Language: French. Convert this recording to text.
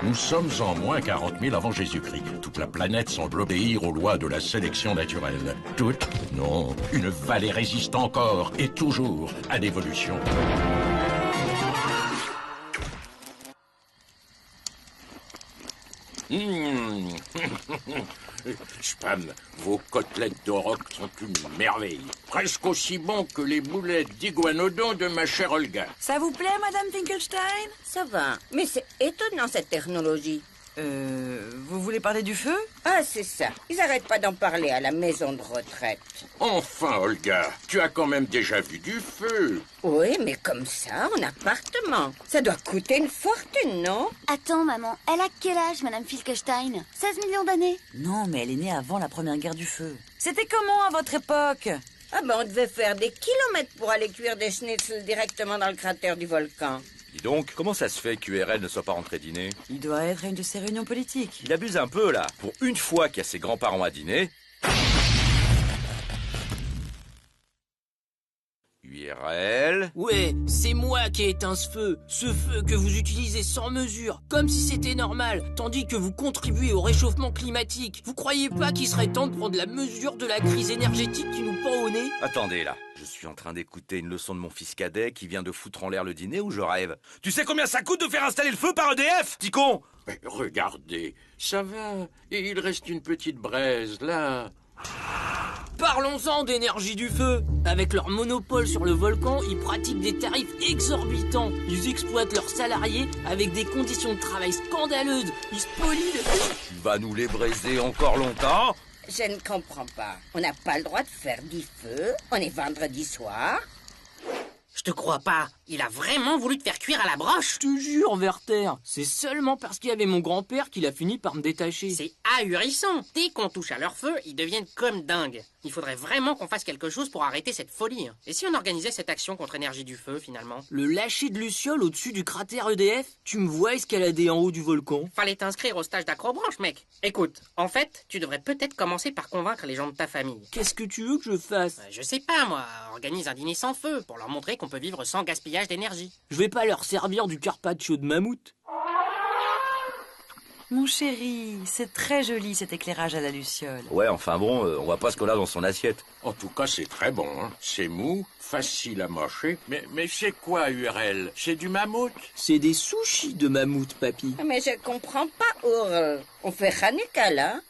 Nous sommes en moins 40 000 avant Jésus-Christ. Toute la planète semble obéir aux lois de la sélection naturelle. Toute, non, une vallée résiste encore et toujours à l'évolution. Spam, vos côtelettes d'auroch sont une merveille. Presque aussi bon que les boulettes d'iguanodon de ma chère Olga. Ça vous plaît, Madame Finkelstein? Ça va, mais c'est étonnant cette technologie. Vous voulez parler du feu? Ah, c'est ça. Ils n'arrêtent pas d'en parler à la maison de retraite. Enfin, Olga, tu as quand même déjà vu du feu. Oui, mais comme ça, en appartement. Ça doit coûter une fortune, non? Attends, maman, elle a quel âge, Madame Finkelstein? 16 millions d'années? Non, mais elle est née avant la première guerre du feu. C'était comment à votre époque? Ah ben, on devait faire des kilomètres pour aller cuire des schnitzels directement dans le cratère du volcan. Dis donc, comment ça se fait qu'URL ne soit pas rentré dîner? Il doit être à une de ses réunions politiques. Il abuse un peu, là. Pour une fois qu'il y a ses grands-parents à dîner... URL... Ouais, c'est moi qui ai éteint ce feu que vous utilisez sans mesure, comme si c'était normal, tandis que vous contribuez au réchauffement climatique. Vous croyez pas qu'il serait temps de prendre la mesure de la crise énergétique qui nous pend au nez? Attendez, là. Je suis en train d'écouter une leçon de mon fils cadet qui vient de foutre en l'air le dîner ou je rêve? Tu sais combien ça coûte de faire installer le feu par EDF, petit con? Mais regardez, ça va. Et il reste une petite braise, là. Parlons-en d'énergie du feu. Avec leur monopole sur le volcan, ils pratiquent des tarifs exorbitants. Ils exploitent leurs salariés avec des conditions de travail scandaleuses. Ils spolient le... Tu vas nous les braiser encore longtemps? Je ne comprends pas. On n'a pas le droit de faire du feu. On est vendredi soir. Je te crois pas. Il a vraiment voulu te faire cuire à la broche? Je te jure, Werther, c'est seulement parce qu'il y avait mon grand-père qu'il a fini par me détacher. C'est ahurissant. Dès qu'on touche à leur feu, ils deviennent comme dingues. Il faudrait vraiment qu'on fasse quelque chose pour arrêter cette folie. Et si on organisait cette action contre énergie du feu, finalement? Le lâcher de Luciole au-dessus du cratère EDF? Tu me vois escalader en haut du volcan? Fallait t'inscrire au stage d'acrobranche, mec. Écoute, en fait, tu devrais peut-être commencer par convaincre les gens de ta famille. Qu'est-ce que tu veux que je fasse? Je sais pas, moi. Organise un dîner sans feu pour leur montrer qu'on peut vivre sans gaspillage d'énergie. Je vais pas leur servir du carpaccio de mammouth. Mon chéri, c'est très joli cet éclairage à la luciole. Ouais, enfin bon, on voit pas ce qu'on a dans son assiette. En tout cas, c'est très bon, hein. C'est mou, facile à mâcher. Mais c'est quoi, URL? C'est du mammouth? C'est des sushis de mammouth, papy. Mais je comprends pas, Ourl. On fait Hanouka, là?